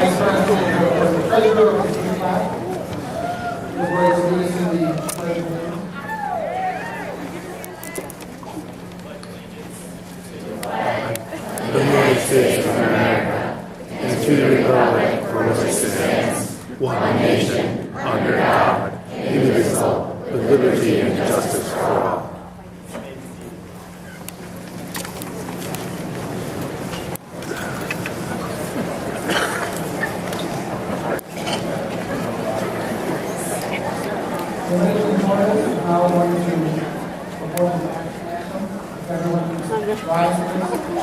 Vice President or the Treasurer of the senior class. The board is leading to the pledge of allegiance. The United States of America, and to the republic for which it stands, one nation, under God, indivisible, with liberty and justice for all. The Lakeland High School is now going to perform the anthem. If everyone can rise, please.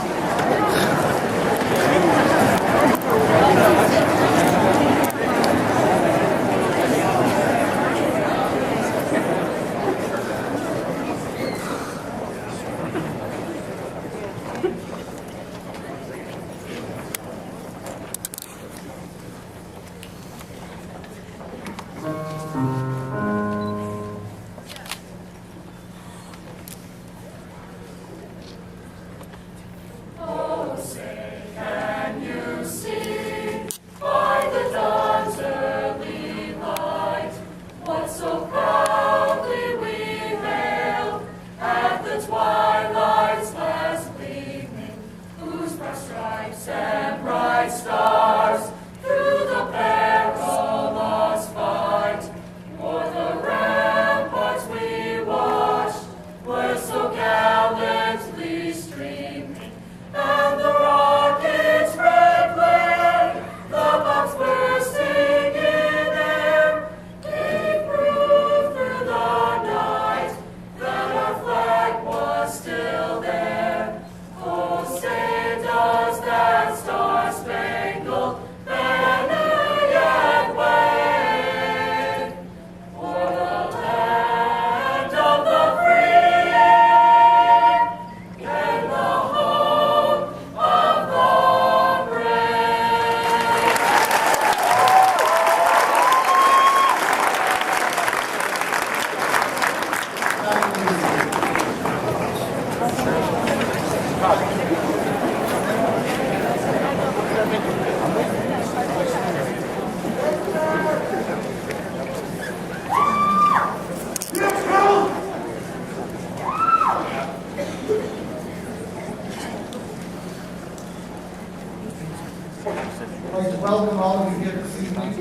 I'd like to welcome all of you here this evening,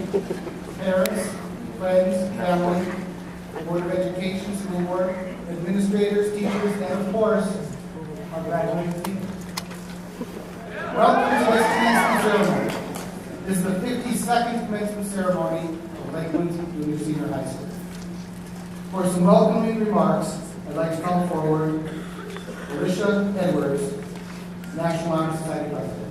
parents, friends, family, Board of Education, school board, administrators, teachers, and of course, our graduating team. Welcome to this commencement ceremony. This is the 52nd commencement ceremony of Lakeland Junior Senior High School. For some welcoming remarks, I'd like to call forward Alicia Edwards, National Honor Society President.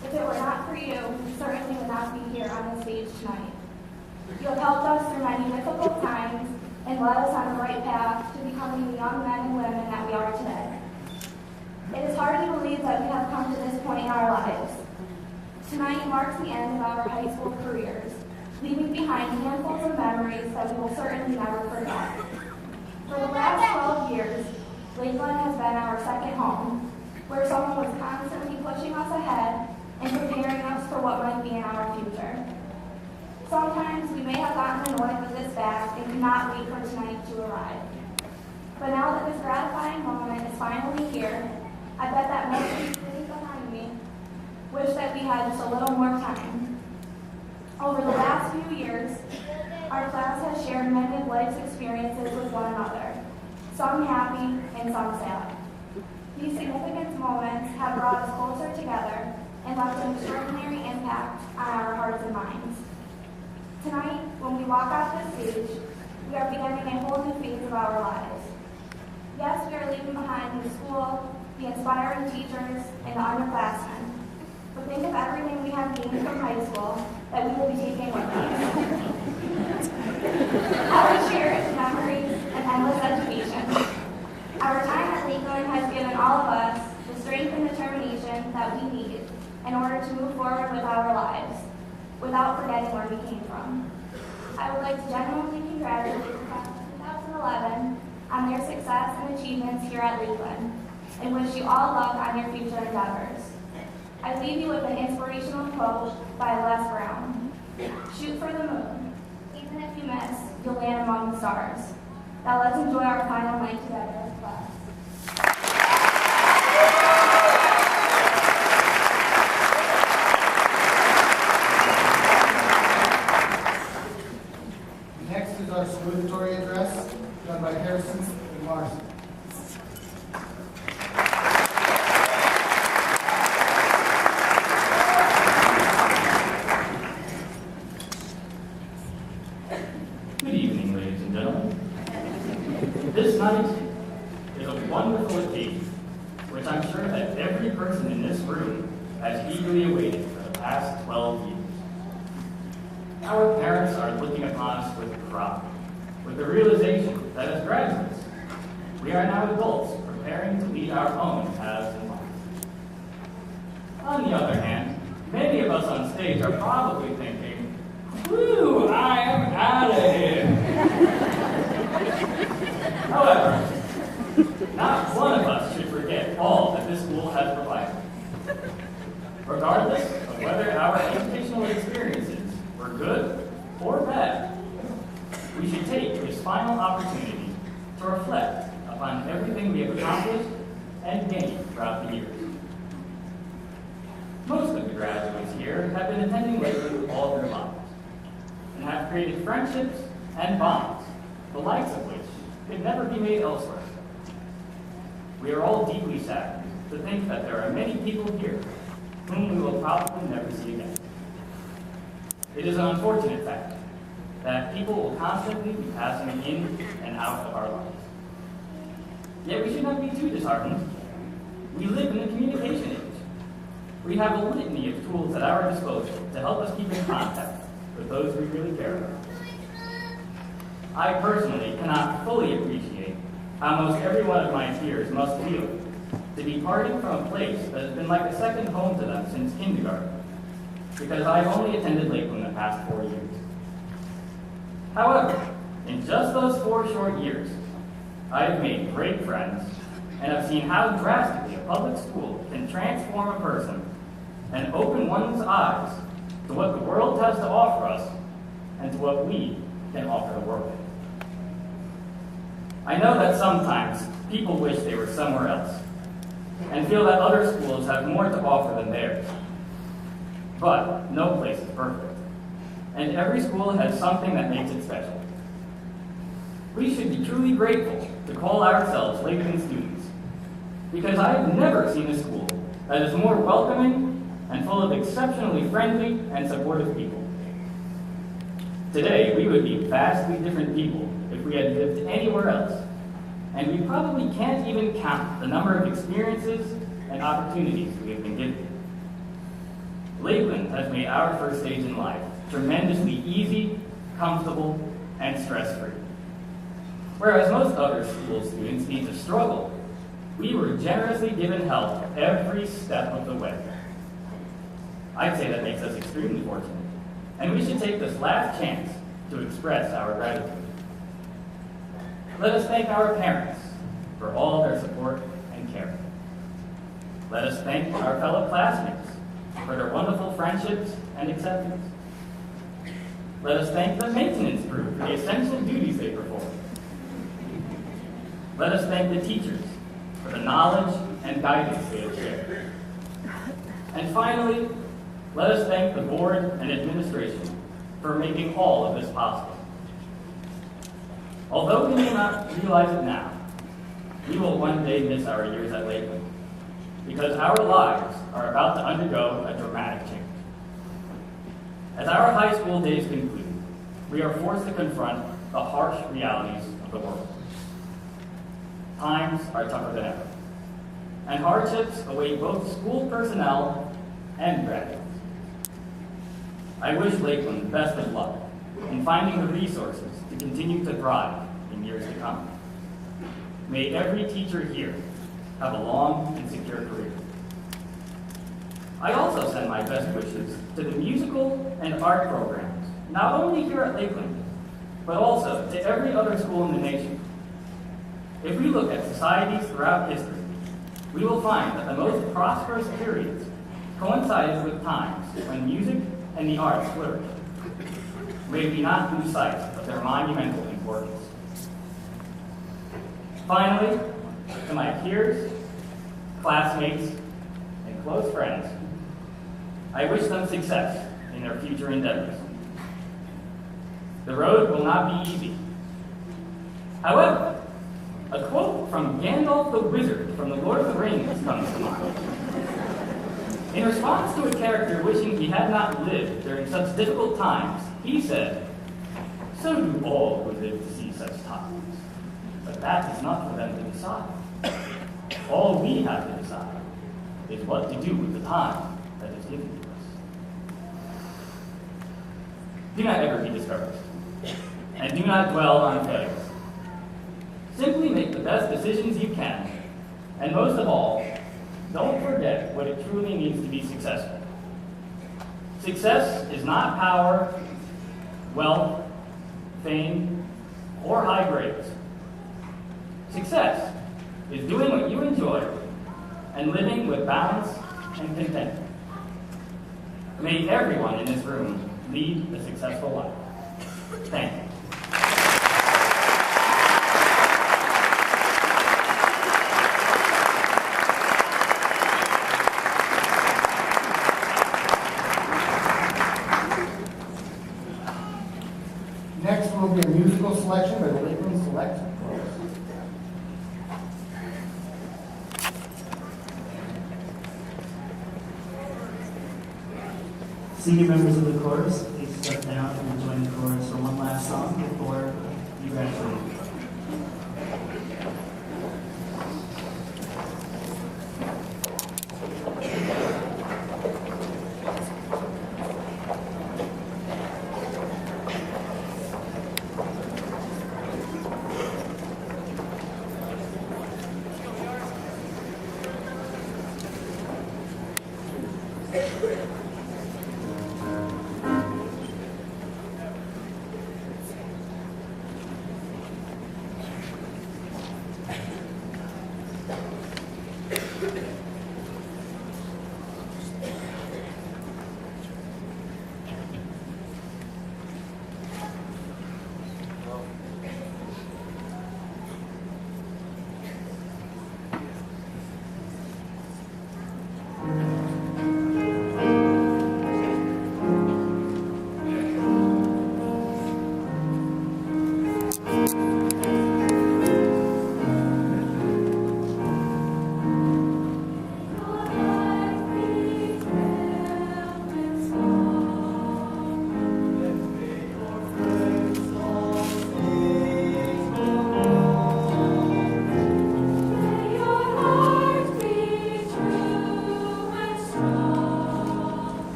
If it were not for you, we certainly would not be here on the stage tonight. You have helped us through many difficult times and led us on the right path to becoming the young men and women that we are today. It is hard to believe that we have come to this point in our lives. Tonight marks the end of our high school careers, leaving behind handfuls of memories that we will certainly never forget. For the last 12 years, Lakeland has been our second home, where someone was constantly pushing us ahead and preparing us for what might be in our future. Sometimes we may have gotten annoyed with this fact and could not wait for tonight to arrive. But now that this gratifying moment is finally here, I bet that most of you sitting behind me wish that we had just a little more time. Over the last few years, our class has shared many of life's experiences with one another, some happy and some sad. These significant moments have brought us closer together and left an extraordinary impact on our hearts and minds. Tonight, when we walk off the stage, we are beginning a whole new phase of our lives. Yes, we are leaving behind the school, the inspiring teachers, and the underclassmen. But think of everything we have gained from high school that we will be taking with us. Our cherished memories and endless education. Our time at Lakeland has given all of us the strength and determination that we need in order to move forward with our lives, without forgetting where we came from. I would like to genuinely congratulate the class of 2011 on their success and achievements here at Lakeland, and wish you all luck on your future endeavors. I leave you with an inspirational quote by Les Brown. Shoot for the moon. Even if you miss, you'll land among the stars. Now let's enjoy our final night together as a class. Next is our salutatory address, done by Harrison and Marcy. Good evening, ladies and gentlemen. This night is a wonderful occasion, which I'm sure that every person in this room has eagerly awaited for the past 12 years. Our parents are looking upon us with pride, with the realization that as graduates, we are now adults preparing to lead our own paths in life. On the other hand, many of us on stage are probably thinking, "Whew, I am out of here." However, not one of us should forget all that this school has provided. Regardless of whether our educational experiences were good or bad, we should take this final opportunity to reflect upon everything we have accomplished and gained throughout the years. Most of the graduates here have been attending Lakeland all their lives and have created friendships and bonds, the likes of which could never be made elsewhere. We are all deeply saddened to think that there are many people here whom we will probably never see again. It is an unfortunate fact that people will constantly be passing in and out of our lives. Yet we should not be too disheartened. We live in the communication age. We have a litany of tools at our disposal to help us keep in contact with those we really care about. I personally cannot fully appreciate how most every one of my peers must feel to be parting from a place that has been like a second home to them since kindergarten, because I have only attended Lakeland the past 4 years. However, in just those 4 short years, I have made great friends and have seen how drastically a public school can transform a person and open one's eyes to what the world has to offer us and to what we can offer the world. I know that sometimes people wish they were somewhere else and feel that other schools have more to offer than theirs. But no place is perfect, and every school has something that makes it special. We should be truly grateful to call ourselves Lakeland students, because I have never seen a school that is more welcoming and full of exceptionally friendly and supportive people. Today, we would be vastly different people if we had lived anywhere else, and we probably can't even count the number of experiences and opportunities we have been given. Lakeland has made our first stage in life tremendously easy, comfortable, and stress-free. Whereas most other school students need to struggle, we were generously given help every step of the way. I'd say that makes us extremely fortunate, and we should take this last chance to express our gratitude. Let us thank our parents for all their support and care. Let us thank our fellow classmates for their wonderful friendships and acceptance. Let us thank the maintenance crew for the essential duties they perform. Let us thank the teachers for the knowledge and guidance they have shared. And finally, let us thank the board and administration for making all of this possible. Although we may not realize it now, we will one day miss our years at Lakeland, because our lives are about to undergo a dramatic change. As our high school days conclude, we are forced to confront the harsh realities of the world. Times are tougher than ever, and hardships await both school personnel and graduates. I wish Lakeland the best of luck in finding the resources to continue to thrive in years to come. May every teacher here have a long and secure career. I also send my best wishes to the musical and art programs, not only here at Lakeland, but also to every other school in the nation. If we look at societies throughout history, we will find that the most prosperous periods coincided with times when music and the arts flourished. May we not lose sight of their monumental importance. Finally, to my peers, classmates, and close friends, I wish them success in their future endeavors. The road will not be easy. However, a quote from Gandalf the Wizard from The Lord of the Rings comes to mind. In response to a character wishing he had not lived during such difficult times, he said, "So do all who live to see such times. But that is not for them to decide. All we have to decide is what to do with the time that is given to us." Do not ever be discouraged, and do not dwell on failures. Simply make the best decisions you can, and most of all, don't forget what it truly means to be successful. Success is not power, wealth, fame, or high grades. Success is doing what you enjoy and living with balance and contentment. May everyone in this room lead a successful life. Thank you. Next will be a musical selection by the Lakeland Select Chorus. Senior members of the chorus, please step down and join the chorus for one last song before you graduate.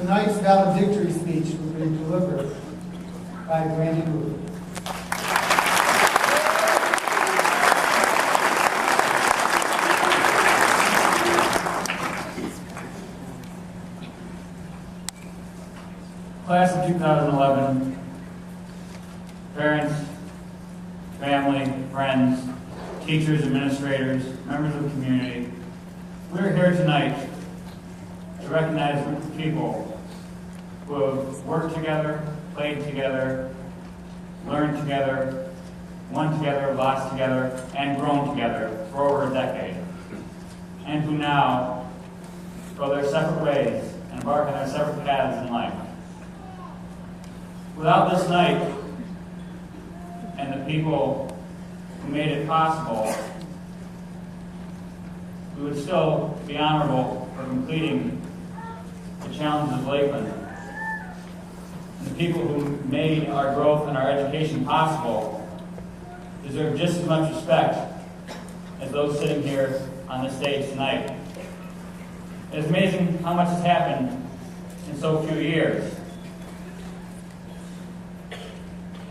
Tonight's valedictory speech will be delivered by Brandy Moore. Class of 2011, parents, family, friends, teachers, administrators, members of the community, we're here tonight to recognize a group of people who have worked together, played together, learned together, won together, lost together, and grown together for over a decade, and who now go their separate ways and embark on their separate paths in life. Without this night and the people who made it possible, we would still be honorable for completing the challenges of Lakeland. And the people who made our growth and our education possible deserve just as much respect as those sitting here on this stage tonight. It is amazing how much has happened in so few years.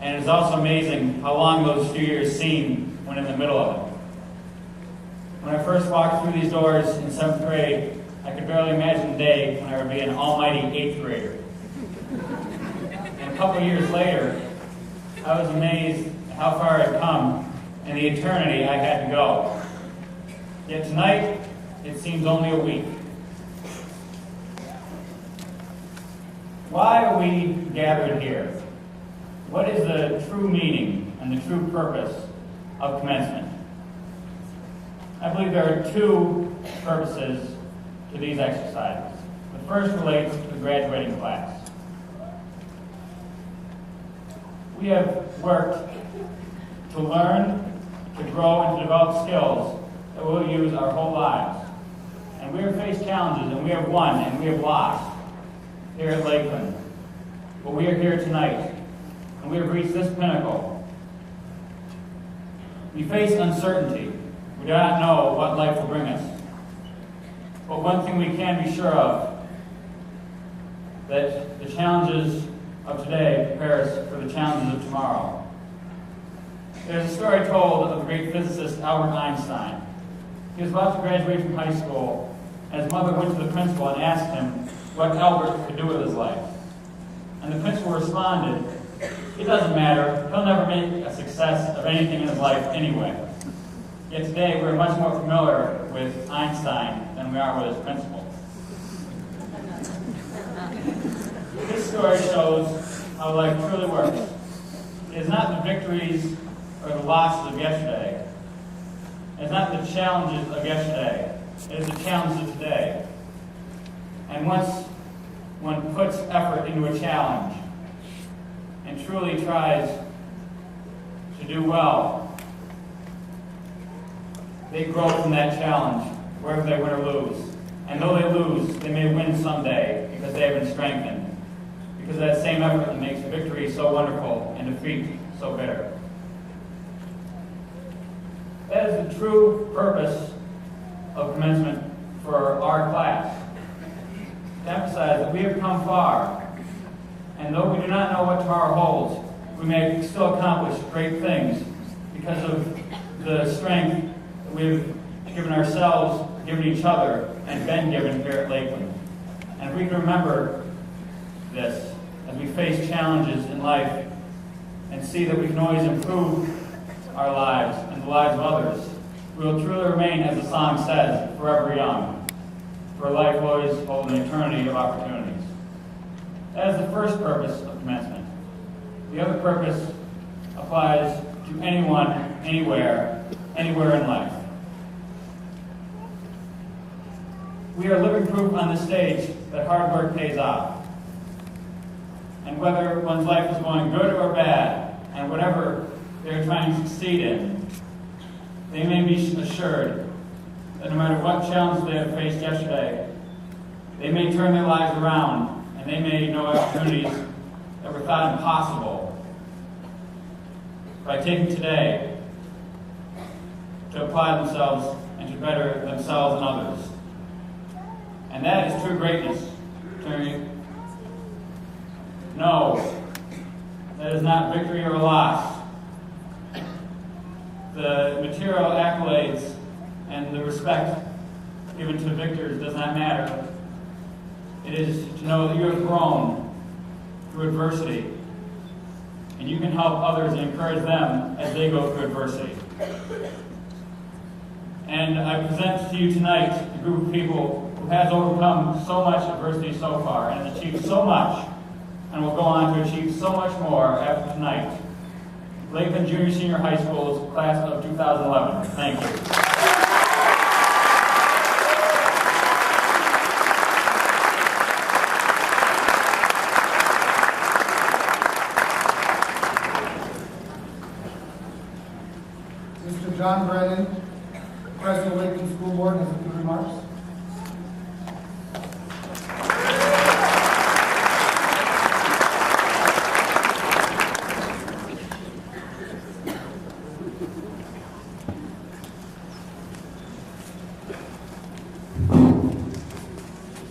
And it's also amazing how long those few years seem when in the middle of it. When I first walked through these doors in 7th grade, I could barely imagine the day when I would be an almighty 8th grader. And a couple years later, I was amazed at how far I'd come and the eternity I had to go. Yet tonight, it seems only a week. Why are we gathered here? What is the true meaning and the true purpose of commencement? I believe there are two purposes to these exercises. The first relates to the graduating class. We have worked to learn, to grow, and to develop skills that we'll use our whole lives. And we have faced challenges, and we have won, and we have lost here at Lakeland. But we are here tonight, and we have reached this pinnacle. We face uncertainty. We do not know what life will bring us. But one thing we can be sure of, that the challenges of today prepare us for the challenges of tomorrow. There's a story told of the great physicist Albert Einstein. He was about to graduate from high school, and his mother went to the principal and asked him what Albert could do with his life. And the principal responded, "It doesn't matter. He'll never make a success of anything in his life anyway." Yet today we're much more familiar with Einstein than we are with his principal. This story shows how life truly works. It is not the victories or the losses of yesterday. It is not the challenges of yesterday. It is the challenges of today. And once one puts effort into a challenge and truly tries to do well, they grow from that challenge, wherever they win or lose. And though they lose, they may win someday because they have been strengthened. Because of that same effort that makes victory so wonderful and defeat so bitter. That is the true purpose of commencement for our class. To emphasize that we have come far, and though we do not know what tomorrow holds, we may still accomplish great things because of the strength that we've given ourselves, given each other, and been given here at Lakeland. And if we can remember this as we face challenges in life and see that we can always improve our lives and the lives of others, we will truly remain, as the song says, forever young. For life will always hold an eternity of opportunities. That is the first purpose of commencement. The other purpose applies to anyone, anywhere in life. We are living proof on this stage that hard work pays off. And whether one's life is going good or bad, and whatever they're trying to succeed in, they may be assured that no matter what challenge they have faced yesterday, they may turn their lives around, and they may know opportunities that were thought impossible by taking today to apply themselves and to better themselves and others. And that is true greatness. No, that is not victory or loss. The material accolades and the respect given to victors does not matter. It is to know that you have grown through adversity, and you can help others and encourage them as they go through adversity. And I present to you tonight a group of people who has overcome so much adversity so far and achieved so much, and will go on to achieve so much more after tonight. Lakeland Junior Senior High School's class of 2011. Thank you. Mr. John Brennan, President of Lakeland School Board, has a few remarks.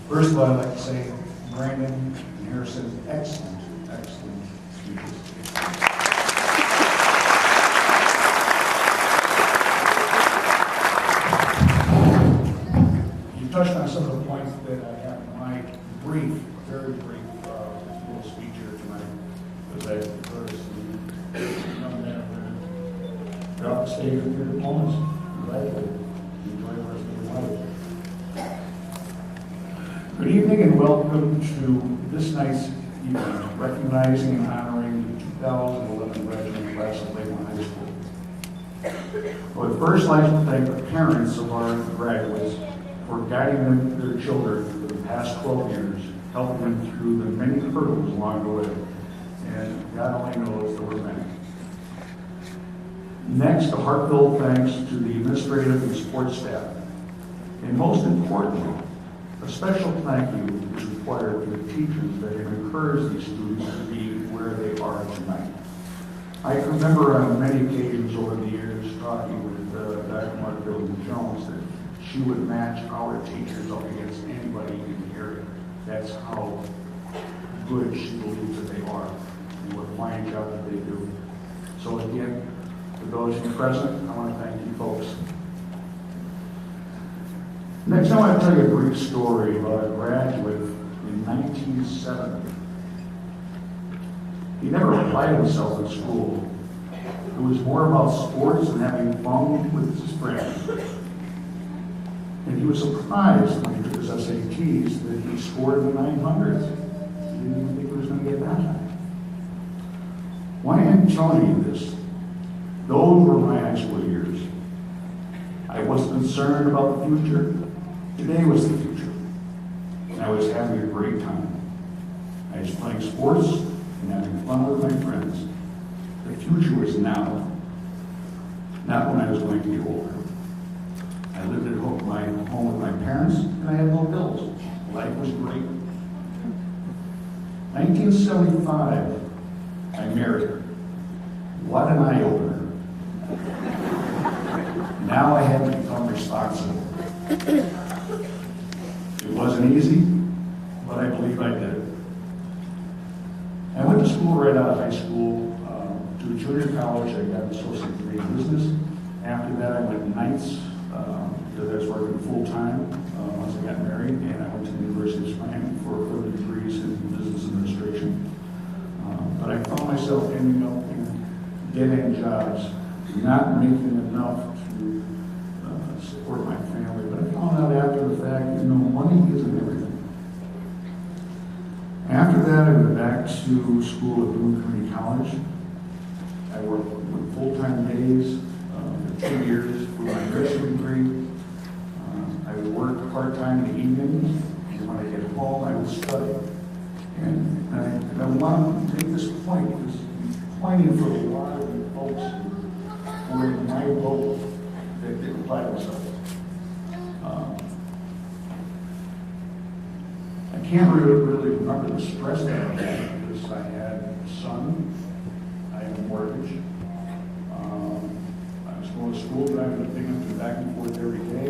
First of all, I'd like to say Brandon and Harrison, excellent speakers. You touched on some of the points that I have in my very brief little speech here tonight, as I heard some young men and women get off the stage with their diplomas. Glad to enjoy the rest of their life. Good evening and welcome to this night's evening, recognizing and honoring the 2011 graduating class of Lakeland High School. I would first like to thank the parents of our graduates for guiding their children for the past 12 years, helping them through the many hurdles along the way. And God only knows there were many. Next, a heartfelt thanks to the administrative and support staff. And most importantly, a special thank you is required to the teachers that have encouraged these students to be where they are tonight. I can remember on many occasions over the years talking with Dr. Montdale Jones that she would match our teachers up against anybody in the area. That's how good she believes that they are and what a fine job that they do. So again, for those of you present, I want to thank you folks. Next, I want to tell you a brief story about a graduate in 1970. He never applied himself in school. It was more about sports and having fun with his friends. And he was surprised when he took his SATs that he scored in the 900s. He didn't even think he was going to get that high. Why am I telling you this? Those were my high school years. I wasn't concerned about the future. Today was the future. And I was having a great time. I was playing sports and having fun with my friends. The future was now, not when I was going to get older. I lived at home with my parents, and I had no bills. Life was great. 1975, I married her. What an eye-opener. Now I had to become responsible. It wasn't easy, but I believe I did it. I went to school right out of high school, to junior college. I got an associate degree in business. After that, I went nights, because I was working full-time once I got married, and I went to the University of Miami for further degrees in business administration. But I found myself ending up in dead-end jobs, not making enough to support my family. But I found out after the fact, money isn't everything. After that, I went back to school at Boone Community College. I worked full-time days for 2 years for my nursing degree. I would work part-time in the evenings, and when I get home, I would study. And I want to make this point, because I'm pointing for a lot of you folks who are in my boat that didn't apply themselves. I can't really remember the stress that I had, because I had a son, I had a mortgage. I was going to school, driving to Binghamton back and forth every day,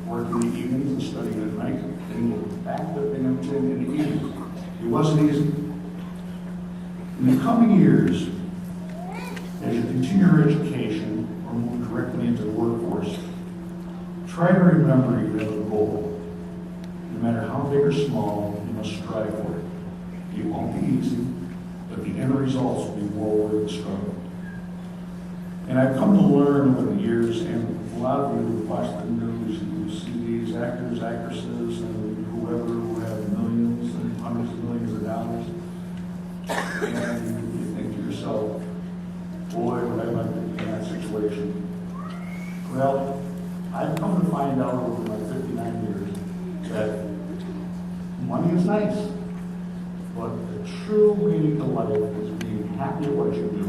working in the evenings and studying at night, then go back to Binghamton in the evenings. It wasn't easy. In the coming years, as you continue your education or move directly into the workforce, try to remember you have a goal. No matter how big or small, you must strive for it. It won't be easy, but the end results will be well worth the struggle. And I've come to learn over the years, and a lot of you who watch the news, you see these actors, actresses, and whoever who have millions and hundreds of millions of dollars, and you think to yourself, boy, would I like to be in that situation. Well, I've come to find out over my 59 years that money is nice, but the true meaning to life is being happy at what you do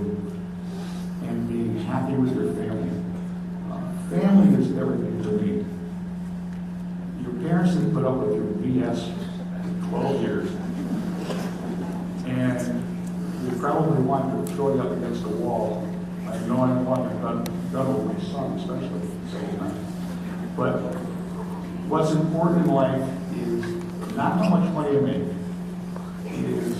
and being happy with your family. Family is everything to me. Your parents didn't put up with your BS for 12 years, and they probably wanted to throw you up against the wall. I know I want to done with my son, especially several times. But what's important in life is not how much money you make. It is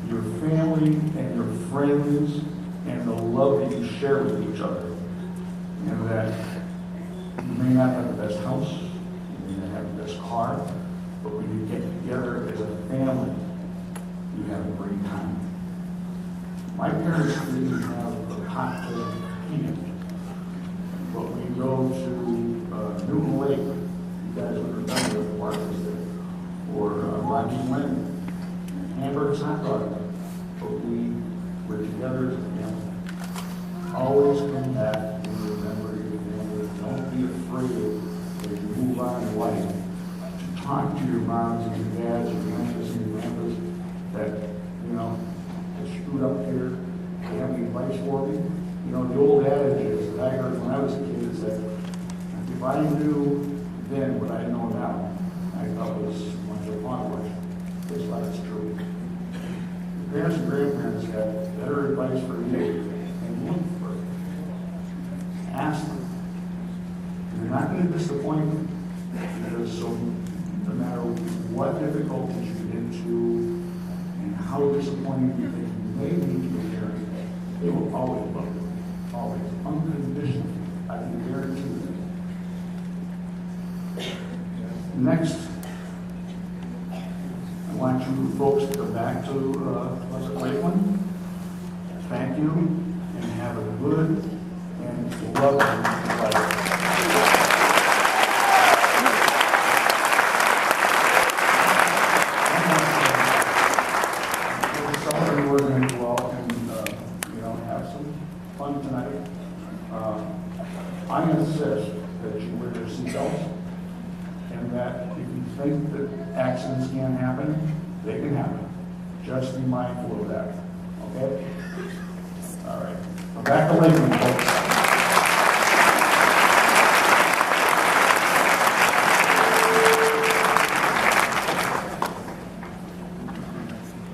your family and your friends and the love that you share with each other. And that you may not have the best house, you may not have the best car, but when you get together as a family, you have a great time. My parents didn't have a cocktail heating, but we go to Newton Lake, you guys would remember the park was there, or Rocky's Lane, Hamburg's Hot Dog, but we were together as a family. Always come back and remember your family. Don't be afraid as you move on in life to talk to your moms and your dads, your aunts and your grandpas that, I screwed up here. Do you have any advice for me? The old adage is that I heard when I was a kid is that if I knew then what I know now, I thought was much of hogwash. This why it's true. Your parents and grandparents have better advice for you, and look for it. Ask them. You're not going to disappoint them, because no matter what difficulties you get into and how disappointing you think you may be to your parents, they will always love you. Always. Unconditionally. I can guarantee you. Next, I want you folks to go back to Lakeland. Thank you, and have a good and lovely life. Some of you are going to go out and have some fun tonight. I insist that you wear your seatbelts, and that if you think that accidents can happen, they can happen. Just be mindful of that. Okay? All right. We're back to Lakeland, folks.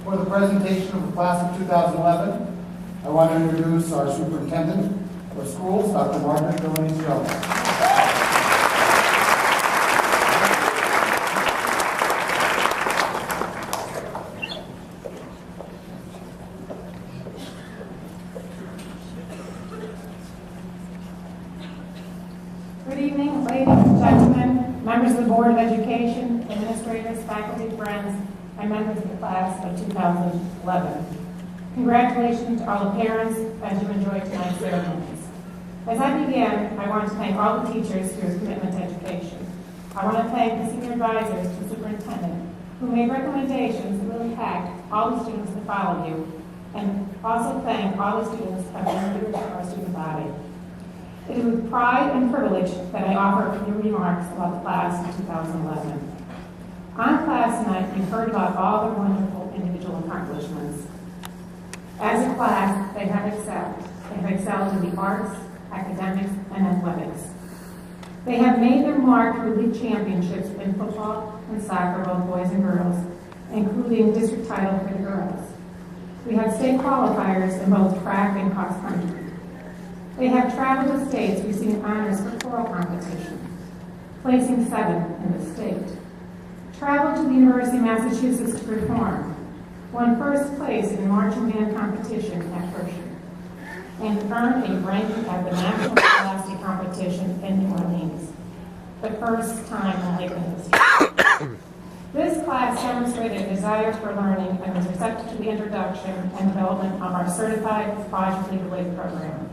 For the presentation of the class of 2011, I want to introduce our superintendent of schools, Dr. Margaret Jones. Good evening, ladies and gentlemen, members of the Board of Education, administrators, faculty, friends, and members of the class of 2011. Congratulations to all the parents as you enjoy tonight's ceremonies. As I begin, I want to thank all the teachers for your commitment to education. I want to thank the senior advisors to the superintendent who made recommendations that will impact all the students that follow you, and also thank all the students who have been leaders of our student body. It is with pride and privilege that I offer a few remarks about the class of 2011. On class night, you heard about all their wonderful individual accomplishments. As a class, they have excelled. They have excelled in the arts, academics, and athletics. They have made their mark through league championships in football and soccer, both boys and girls, including district title for the girls. We have state qualifiers in both track and cross country. They have traveled to states receiving honors for choral competition, placing 7th in the state. Traveled to the University of Massachusetts to perform, won first place in marching band competition at Hershey, and earned a ranking at the National Scholastic Competition in New Orleans, the first time in Lakeland history. This class demonstrated a desire for learning and was receptive to the introduction and development of our certified Project Lead the Way program.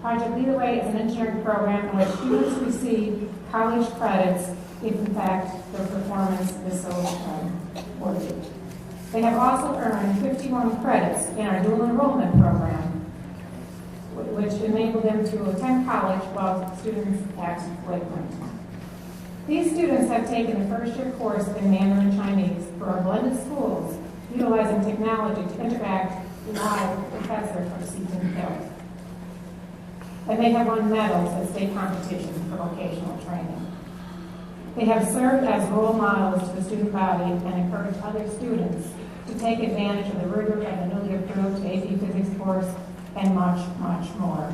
Project Lead the Way is an engineering program in which students receive college credits if, in fact, their performance is so worthy. They have also earned 51 credits in our dual enrollment program, which enable them to attend college while students at Lakeland. These students have taken a first-year course in Mandarin Chinese for our blended schools, utilizing technology to interact live with professors from Seton Hill. And they have won medals at state competitions for vocational training. They have served as role models to the student body and encouraged other students to take advantage of the rigor of the newly approved AP Physics course and much, much more.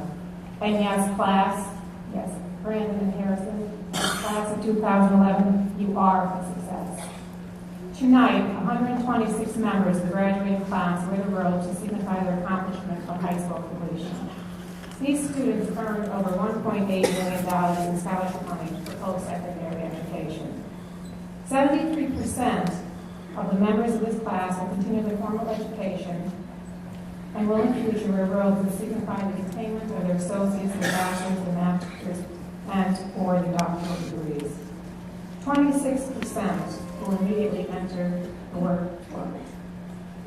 And yes, class, yes, Brandon and Harrison, class of 2011, you are a success. Tonight, 126 members of the graduating class wear the robe to signify their accomplishment of high school completion. These students earned over $1.8 million in scholarship money for post-secondary education. 73% of the members of this class will continue their formal education and will in the future wear robes that signify the attainment of their associates, their bachelor's, their master's, and or their doctoral degrees. 26% will immediately enter the workforce.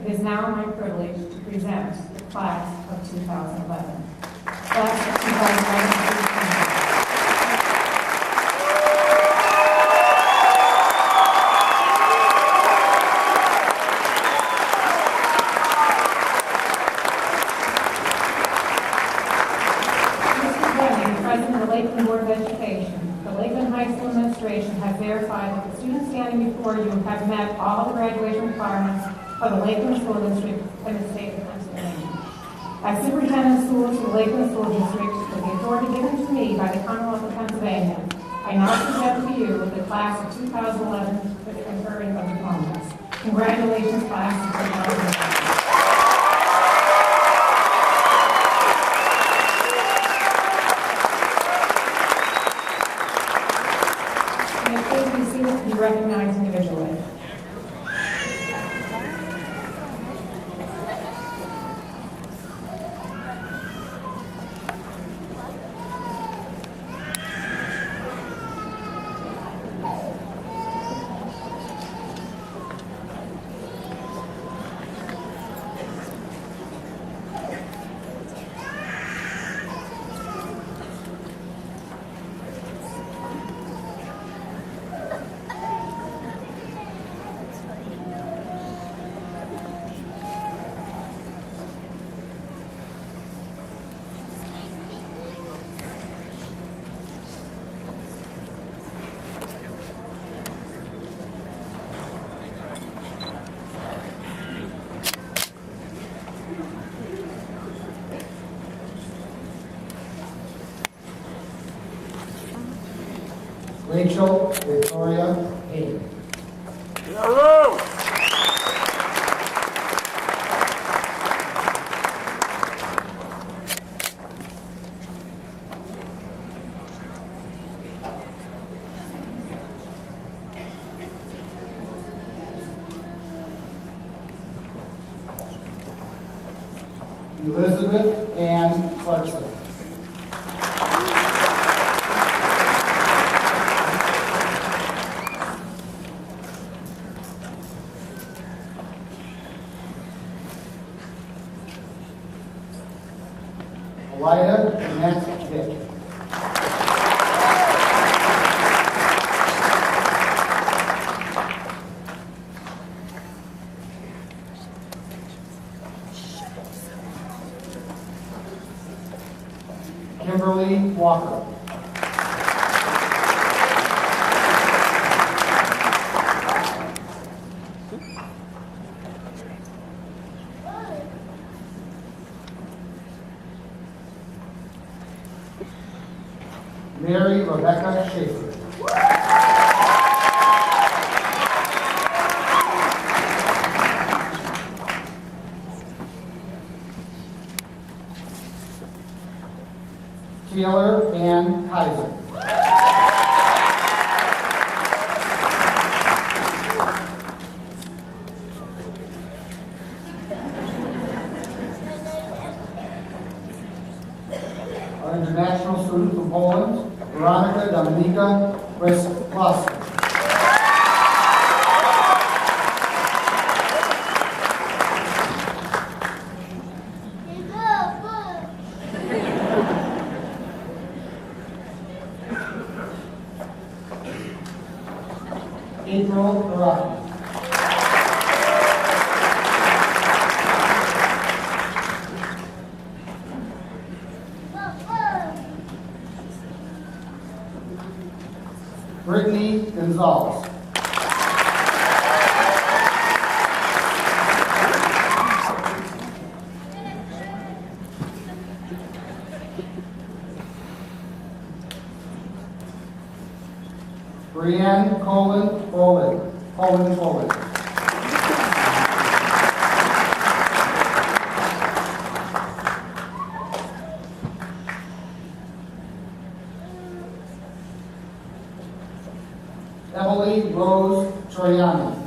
It is now my privilege to present the class of 2011. Class of 2011. President of the Lakeland Board of Education, the Lakeland High School Administration has verified that the students standing before you have met all the graduation requirements of the Lakeland School District and the state of Pennsylvania. As superintendent of schools for the Lakeland School District, with the authority given to me by the Commonwealth of Pennsylvania, I now present to you the class of 2011 for the conferring of diplomas. Congratulations, class of 2011. Be recognized individually. Rachael Victoria Pane. Hello. Elizabeth Ann Clarkson. Elida Annette Dick. Rebecca Schaefer. Taylor Ann Kaiser. Our international student from Poland, Veronica Dominika Westlaska. April Araki. Brittany Gonzalez. Brianne Colin Foley. Emily Rose Troiani.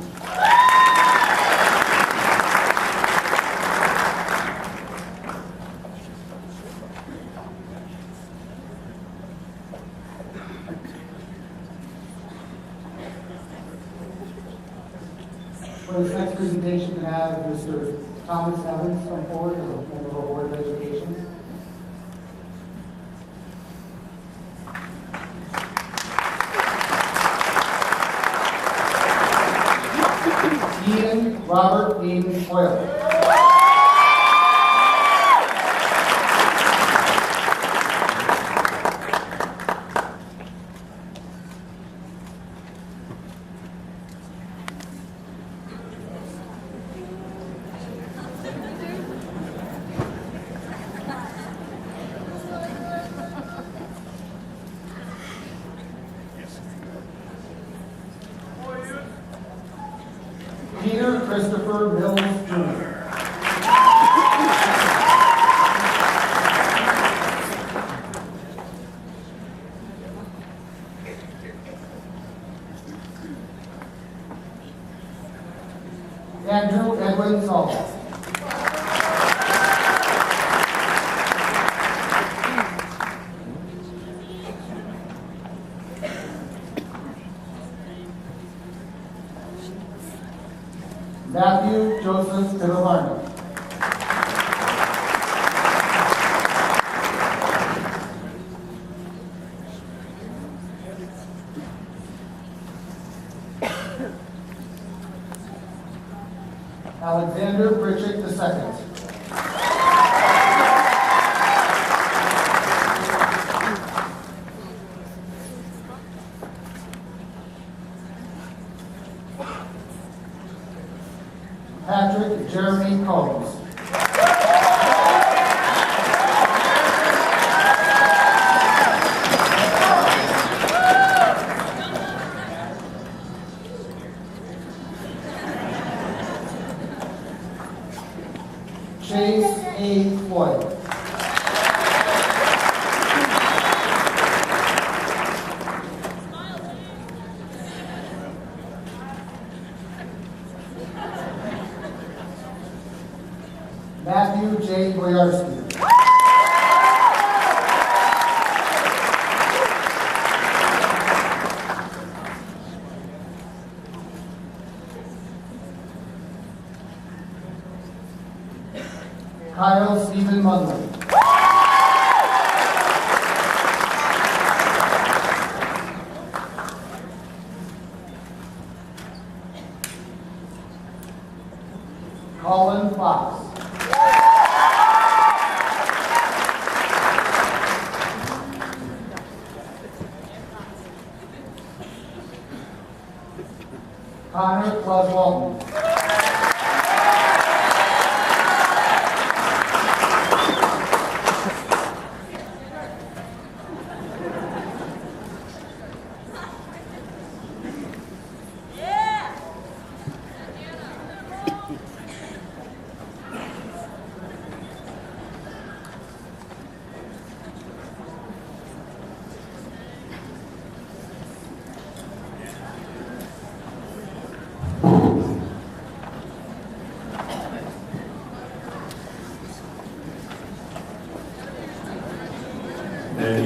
For this next presentation, we have Mr. Thomas Evans come forward, as a member of our Board of Education. Ian Robert Aiden Hoyle. Peter Christopher Mills Jr. Andrew Edwin Saul. Matthew Joseph Pivovarno. Alexander Pritchett II. Patrick Jeremy Combs. Chase A. Floyd. Matthew J. Boyarsky. Kyle Stephen Mudley. Colin Fox. Connor Claus Walton.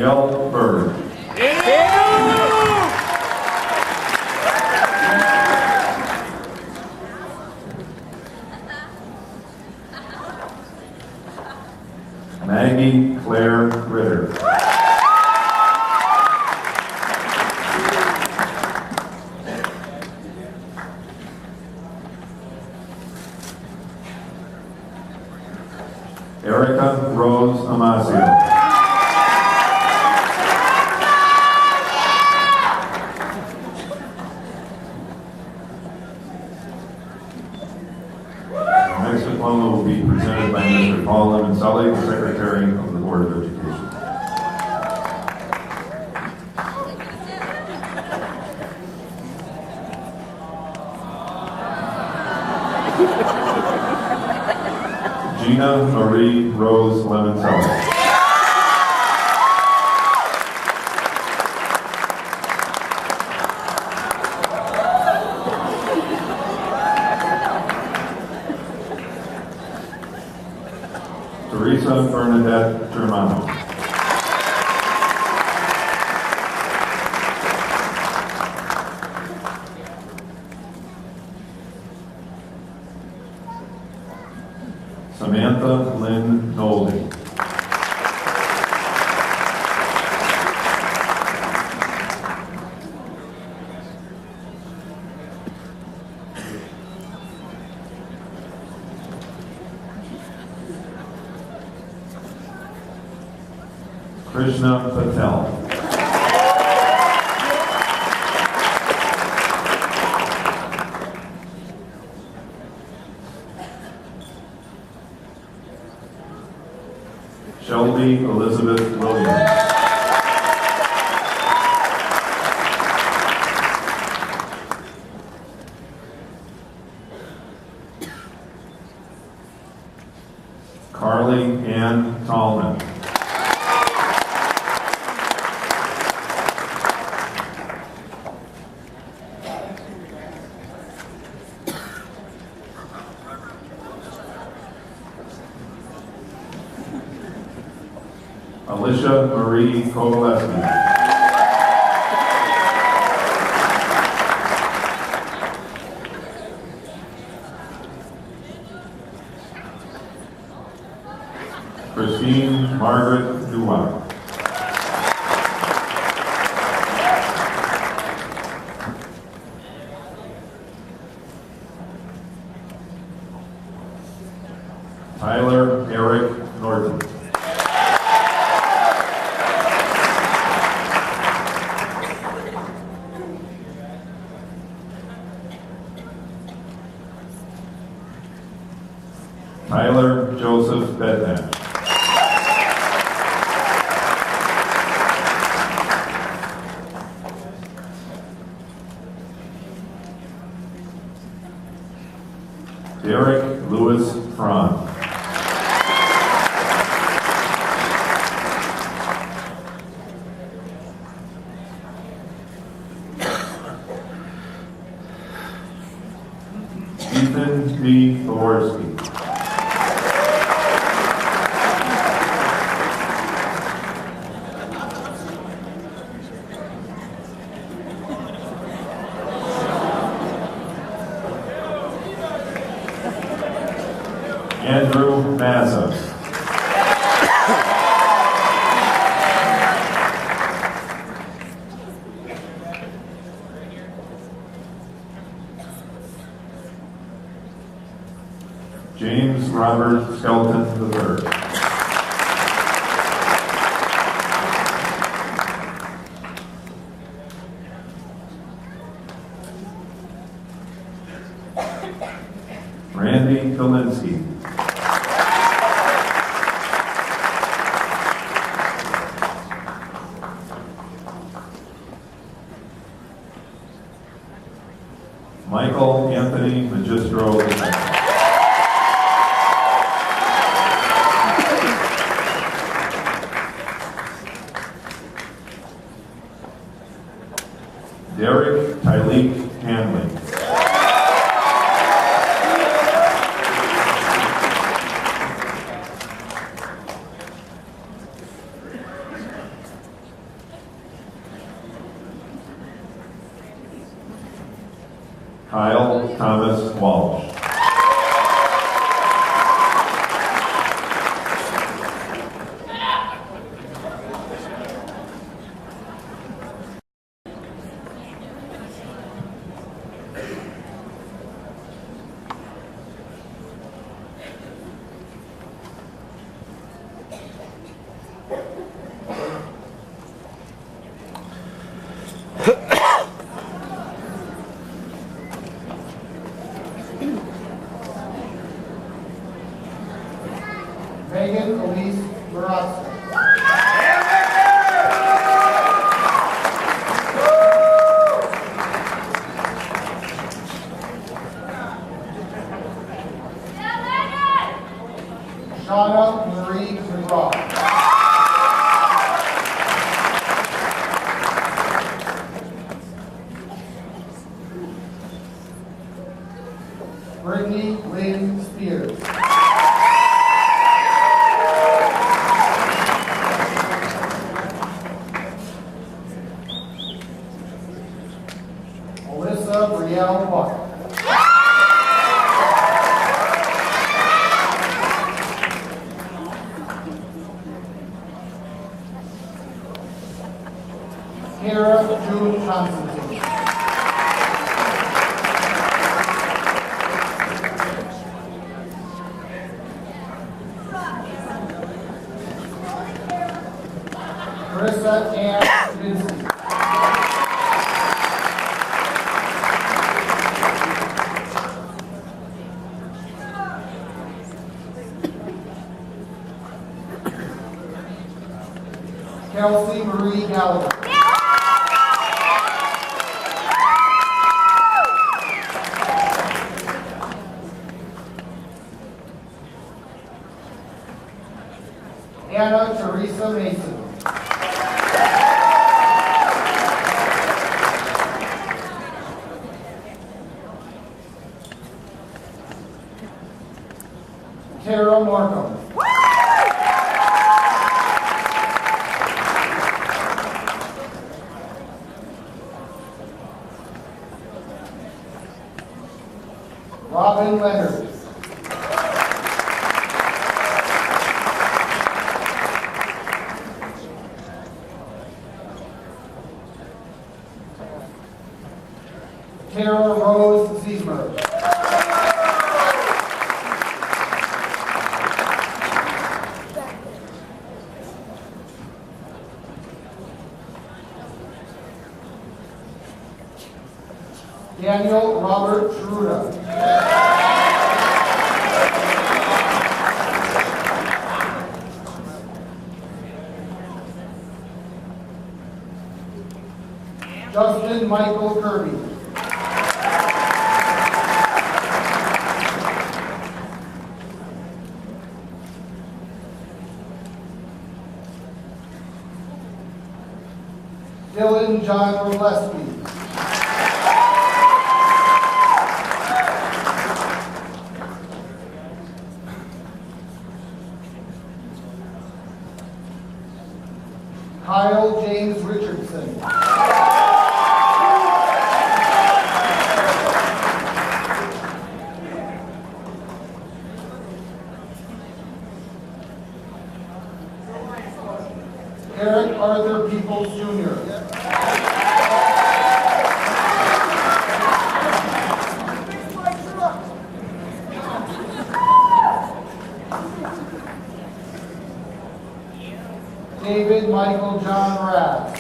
Danielle Berger. Maggie Claire Ritter. Erica Rose Amasio. The next diploma will be presented by Mr. Paul Lemoncelli, the Secretary of the Board of Education. Gina Marie Rose Lemoncelli. Teresa Bernadette Germano. Samantha Lynn Nolde. Krishna Patel. Shelby Elizabeth Williams. Carly Ann Tallman. Alicia Marie Kowaleski. Christine Margaret Duwa. Tyler Eric Norton. Tyler Joseph Bednack. Derek Lewis Franz. Ethan B. Jaworski. Andrew Mazza. James Robert Skelton III. Randy Kalinsky. Michael Anthony Magistro. Derek Tyleek Hanley. Kyle Thomas Walsh. Megan Elise Maratza. Shauna Marie McGraw. Brittany Lynn Spears. Alyssa Brielle Buck. Kara June Constantine. Carissa Ann Vincent. Kelsey Marie Gallagher. Anna Teresa Mason. Tara Markham. Robin Leonard. Tara Rose Ziesmer. Daniel Robert Shruda. Justin Michael Kirby. Dylan John Roleski. Kyle James Richardson. Eric Arthur Peoples Jr. David Michael John Rath.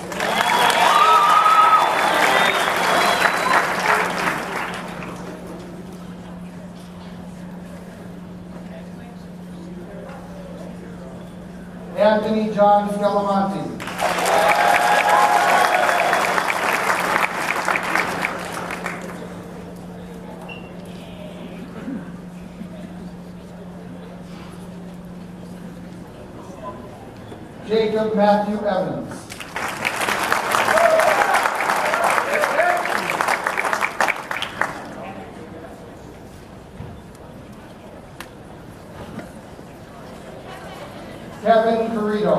Anthony John Scalamanti. Jacob Matthew Evans. Kevin Carrito.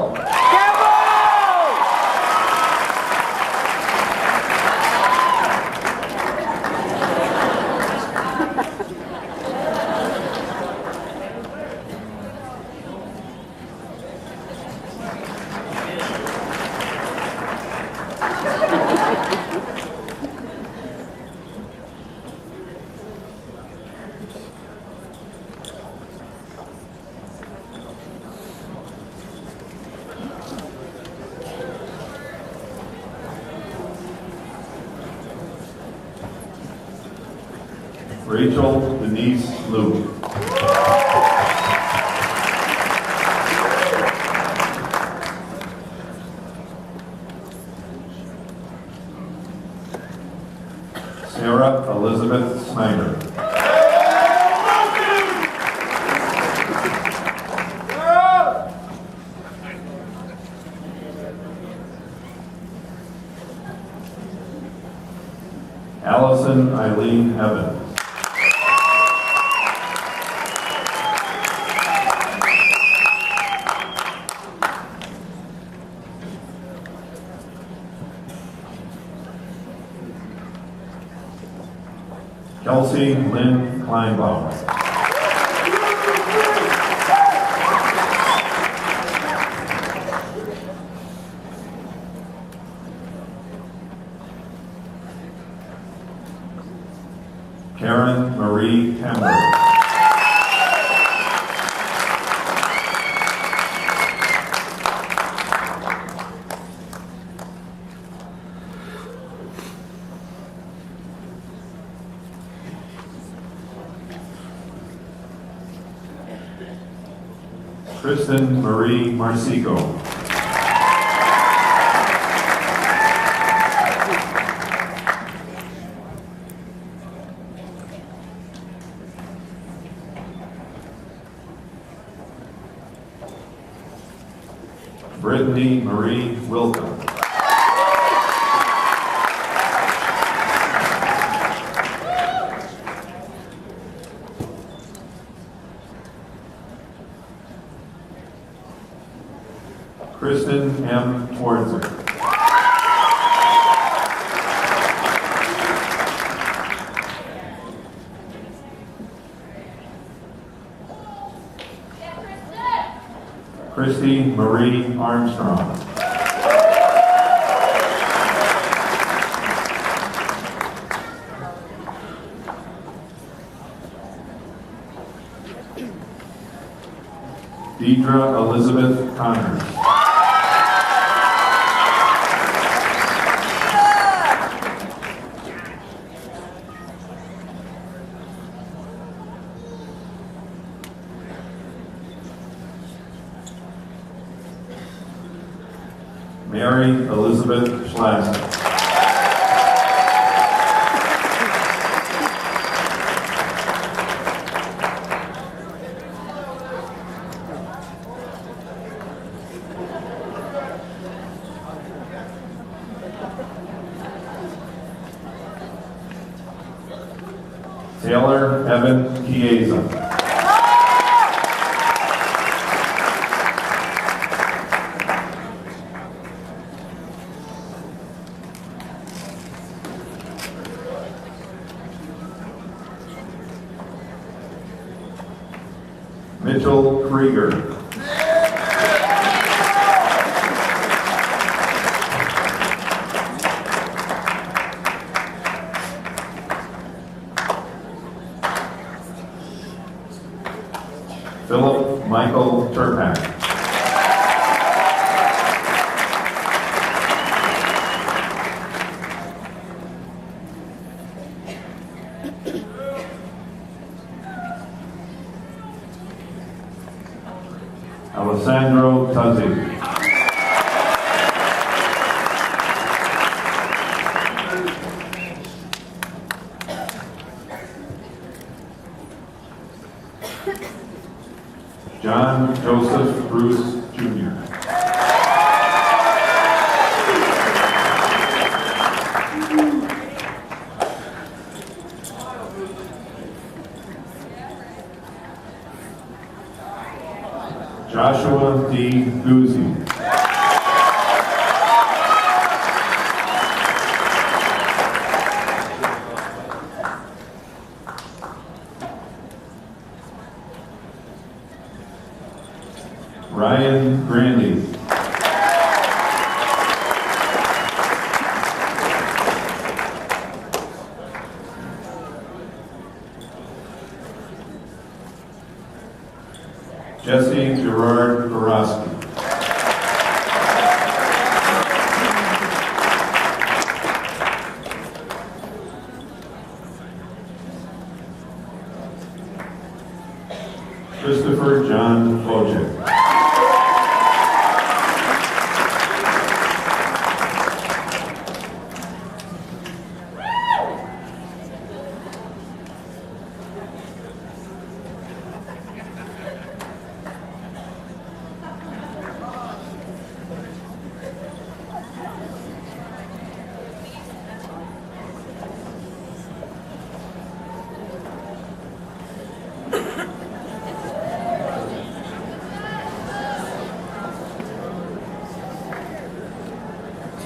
Rachael Denise Luke. Sarah Elizabeth Snyder. Allison Eileen Evans. Kelsey Lynn Kleinbaum. Karen Marie Kember. Kristen Marie Marsico. Brittany Marie Wilka. Kristen M. Twardzer. Christy Marie Armstrong. Deidre Elizabeth Connors. Mary Elizabeth Schlaster. Taylor Evan Chiesa. Mitchell Krieger. Philip Michael Turpak. Alessandro Tuzzi. John Joseph Bruce Jr. Joshua D. Guzzi. Ryan Grandy. Jesse Gerard Borowski. Christopher John Wojcik.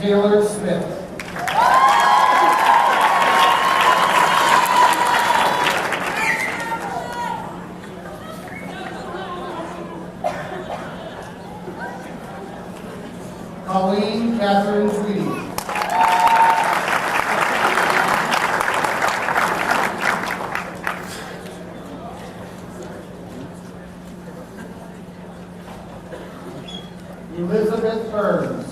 Taylor Smith. Colleen Catherine Tweedy. Elizabeth Burns.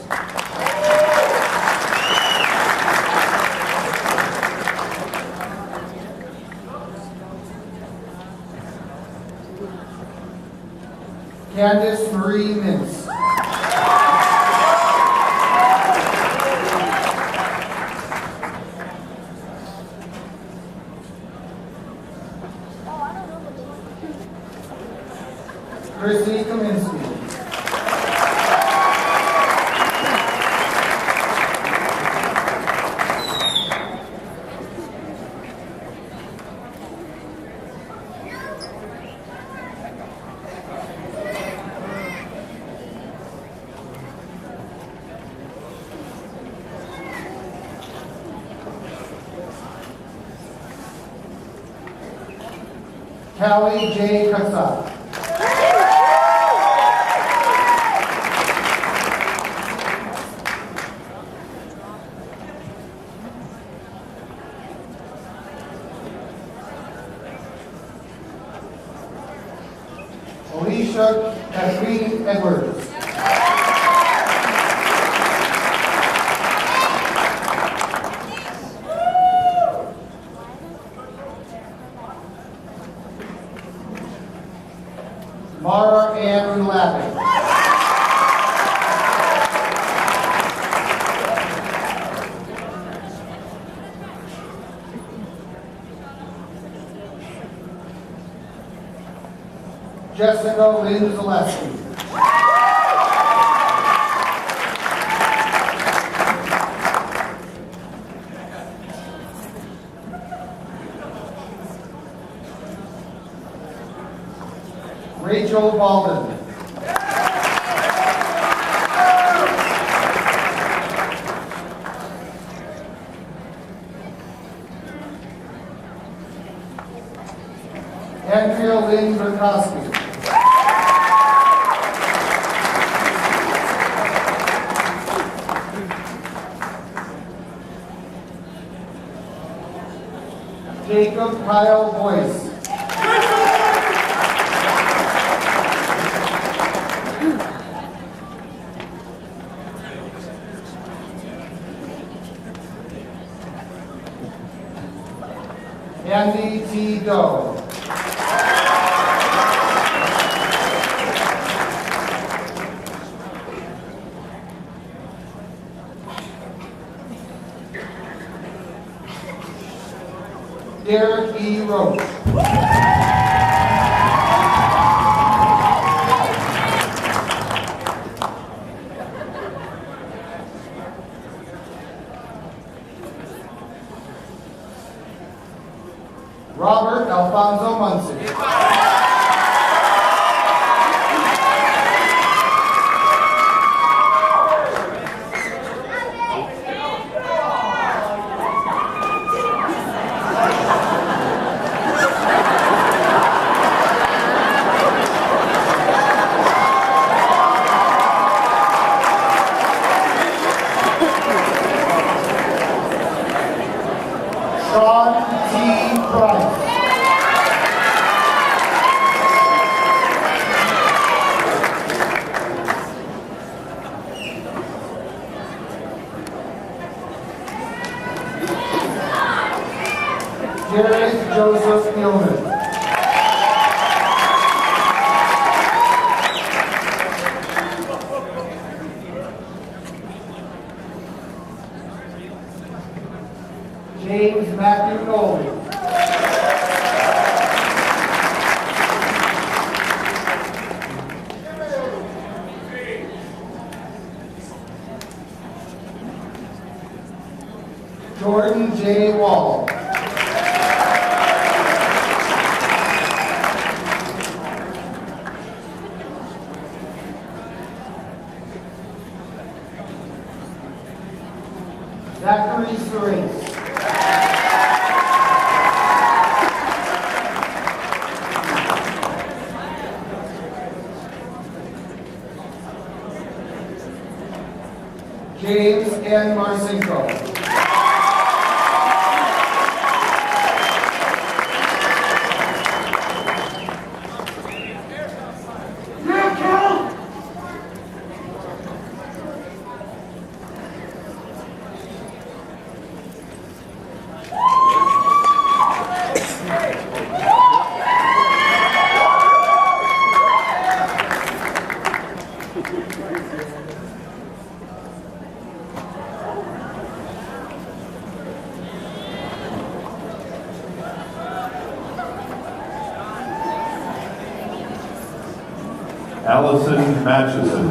Candace Marie Mintz. Chrissy Kaminsky. Callie J. Katsat. Alicia Kathleen Edwards. Mara Ann Lappin. Jessica Lynn Zaleski. Rachel Baldwin. Andrea Lynn Burkowski. Jacob Kyle Boyce. Andy T. Doe. Derek E. Roach. Robert Alfonso Munson. Sean T. Price. Jared Joseph Gilman. Matthew Nolan. Jordan J. Wall. Zachary Cerise. James N. Marcinko. Allison Matchison.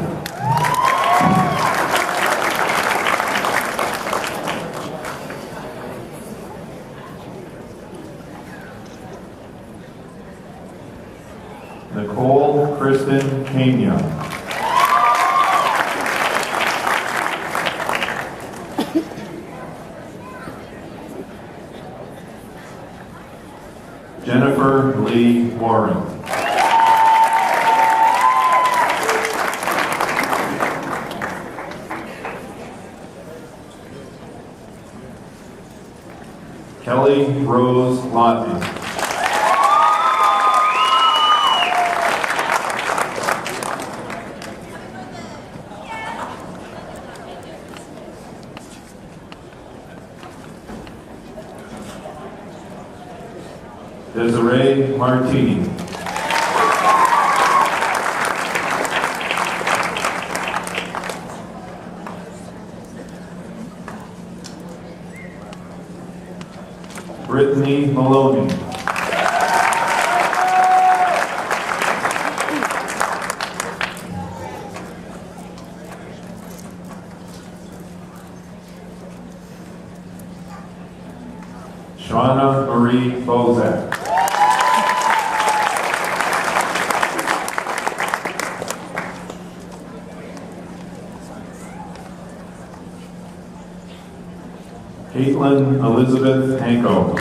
Nicole Kristen Kenya. Jennifer Lee Warren. Kelly Rose Lotney. Desiree Martini. Brittany Maloney. Shauna Marie Bozak. Caitlin Elizabeth Hanko.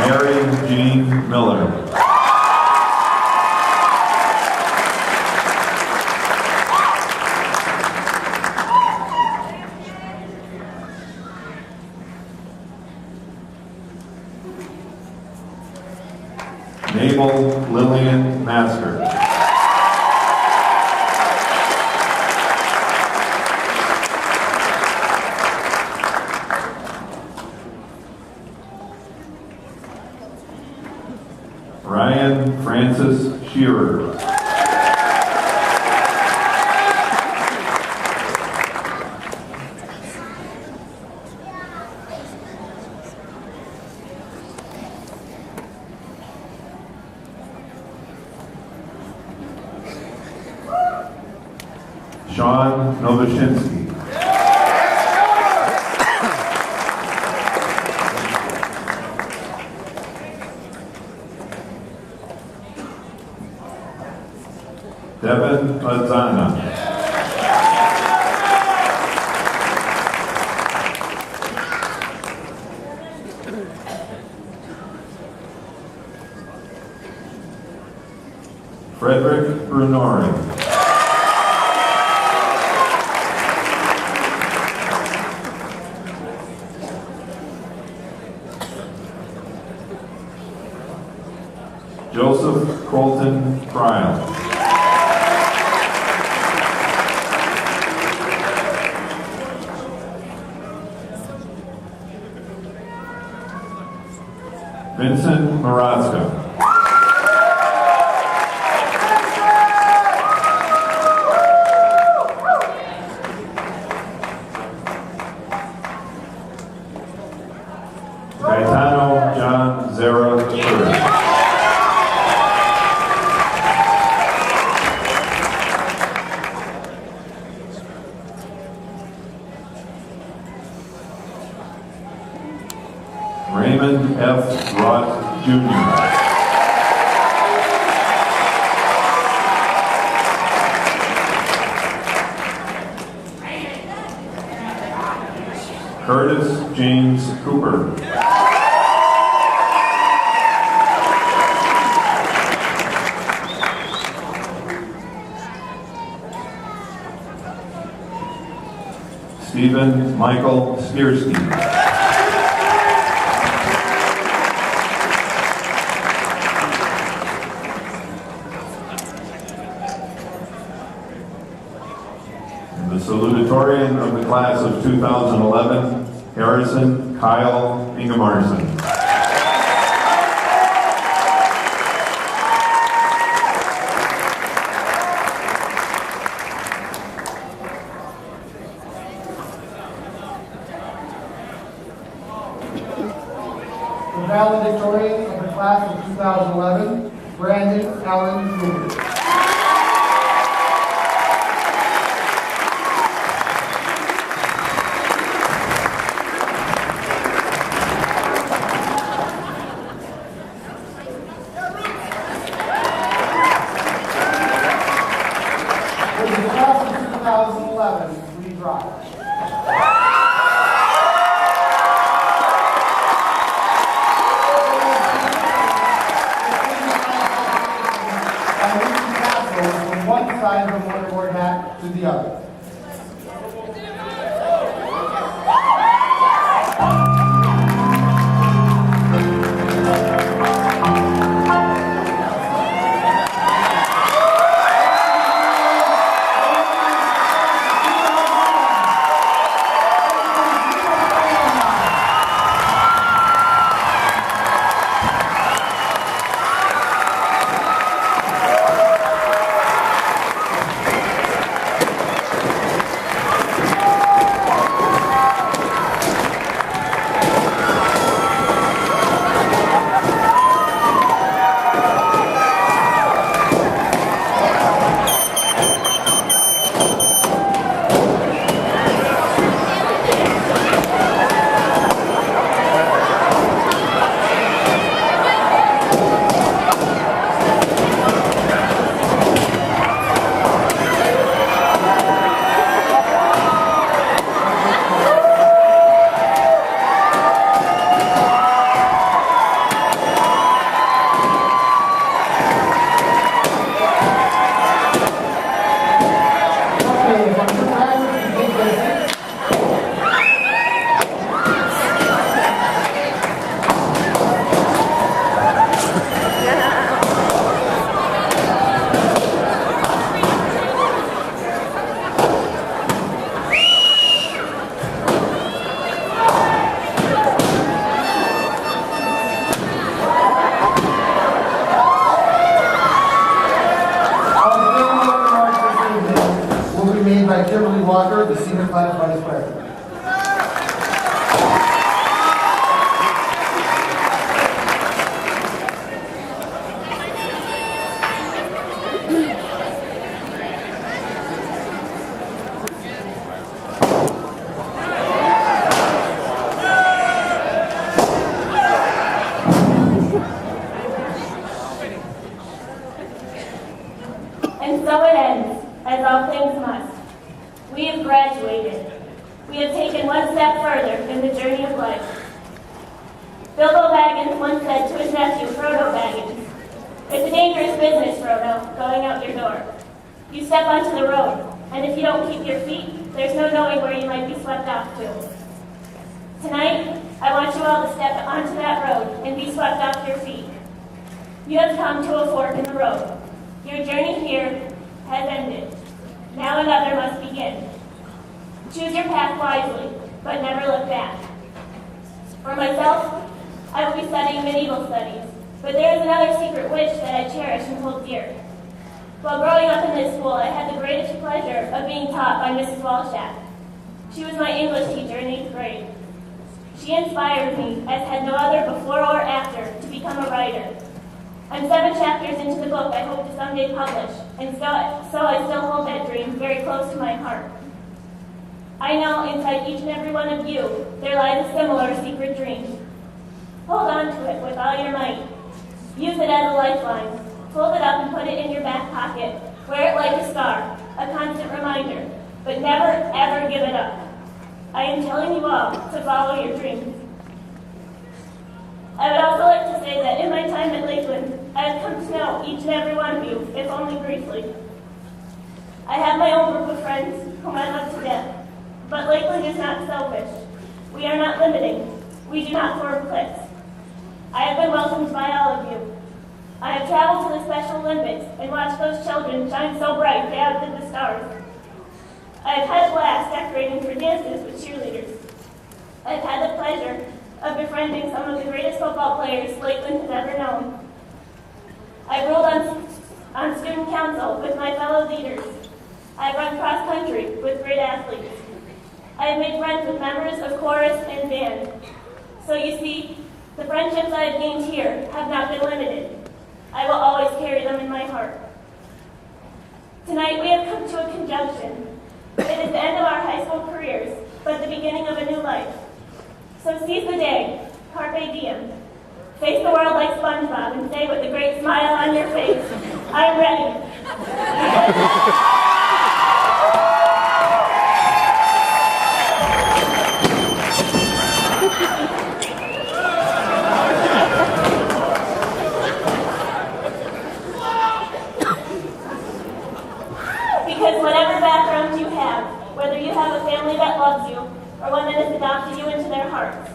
Mary Jean Miller. Mabel Lillian Masker. Ryan Francis Shearer. Sean Novoshinsky. Devin Mazzana. Frederick Brunori. Vincent Marazka. Gaetano John Zera III. Raymond F. Rott Jr. Curtis James Cooper. Stephen Michael Stiersky. The salutatorian of the class of 2011, Harrison Kyle Ingemarson. The valedictorian of the class of 2011, Brandon Allen Jr. Side of the mortarboard hat to the other. The senior class vice president. And so it ends, as all things must. We have graduated. We have taken one step further in the journey of life. Bilbo Baggins once said to his nephew, Frodo Baggins, "It's a dangerous business, Frodo, going out your door. You step onto the road, and if you don't keep your feet, there's no knowing where you might be swept off to." Tonight, I want you all to step onto that road and be swept off your feet. You have come to a fork in the road. Your journey here has ended. Now another must begin. Choose your path wisely, but never look back. For myself, I will be studying medieval studies, but there is another secret wish that I cherish and hold dear. While growing up in this school, I had the greatest pleasure of being taught by Mrs. Walshat. She was my English teacher in 8th grade. She inspired me, as had no other before or after, to become a writer. I'm 7 chapters into the book I hope to someday publish, and so I still hold that dream very close to my heart. I know inside each and every one of you, there lies a similar secret dream. Hold on to it with all your might. Use it as a lifeline. Fold it up and put it in your back pocket. Wear it like a star, a constant reminder, but never, ever give it up. I am telling you all to follow your dreams. I would also like to say that in my time at Lakeland, I have come to know each and every one of you, if only briefly. I have my own group of friends whom I love to death, but Lakeland is not selfish. We are not limiting. We do not form cliques. I have been welcomed by all of you. I have traveled to the Special Olympics and watched those children shine so bright they outdid the stars. I have had a blast decorating for dances with cheerleaders. I have had the pleasure of befriending some of the greatest football players Lakeland has ever known. I ruled on student council with my fellow leaders. I have run cross country with great athletes. I have made friends with members of chorus and band. So you see, the friendships I have gained here have not been limited. I will always carry them in my heart. Tonight we have come to a conjunction. It is the end of our high school careers, but the beginning of a new life. So seize the day, carpe diem. Face the world like SpongeBob and say with a great smile on your face, I'm ready. Because whatever background you have, whether you have a family that loves you or one that has adopted you into their hearts,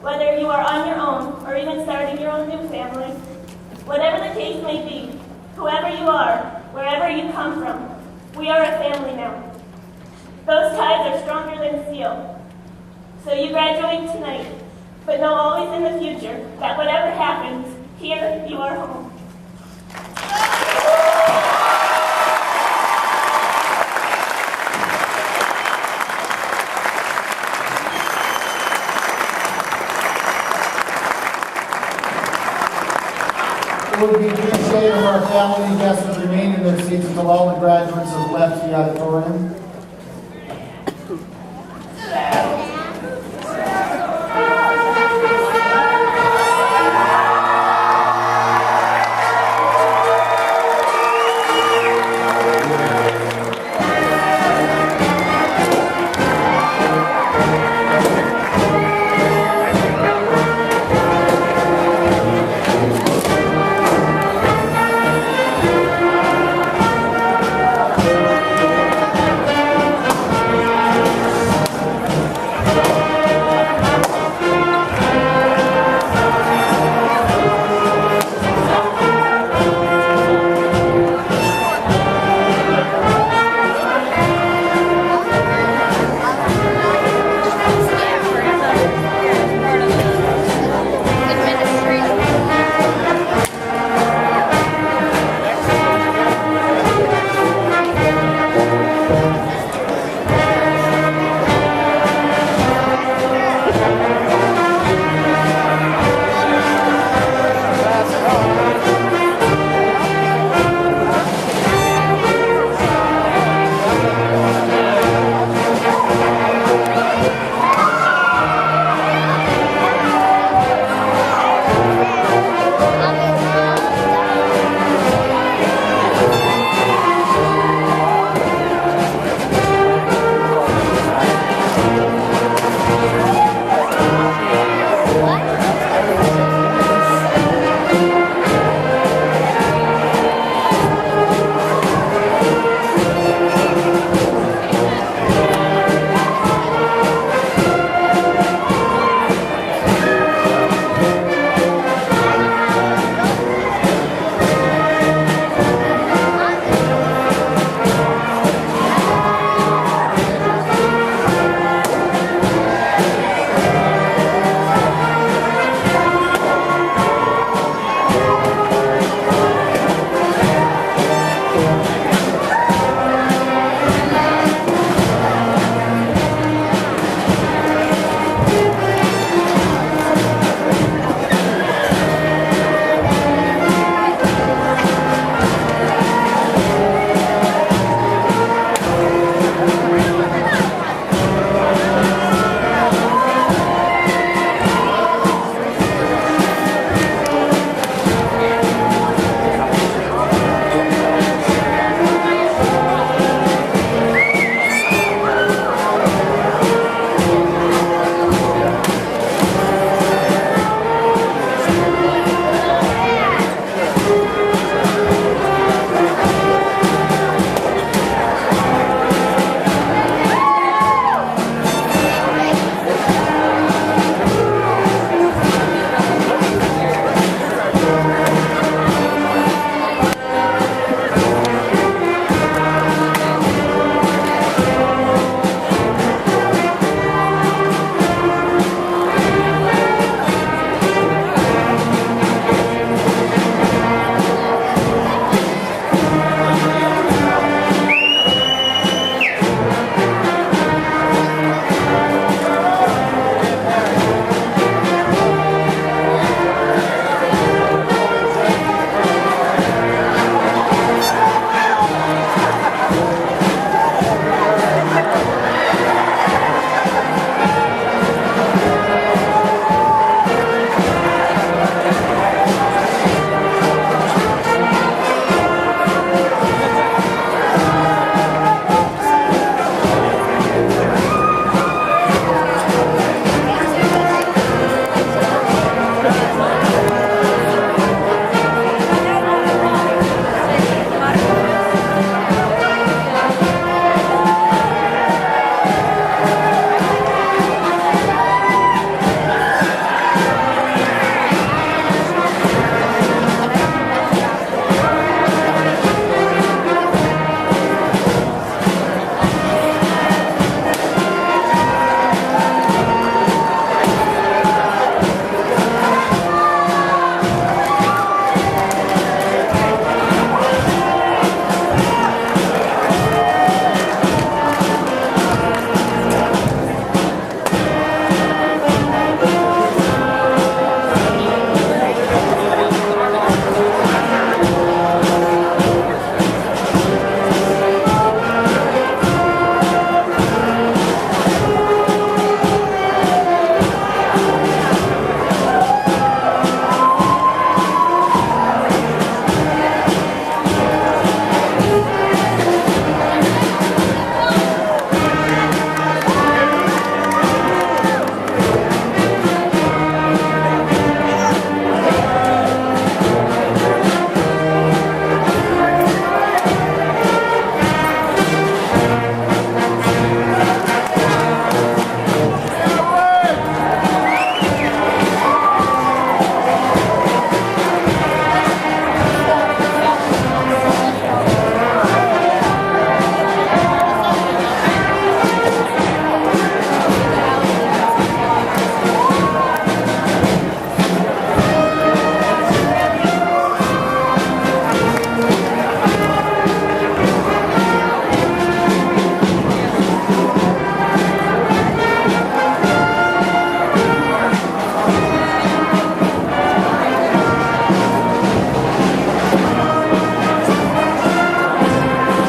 whether you are on your own or even starting your own new family, whatever the case may be, whoever you are, wherever you come from, we are a family now. Those ties are stronger than steel. So you graduate tonight, but know always in the future that whatever happens, here you are home. It would be appreciated if our family and guests would remain in their seats until all the graduates have left the auditorium.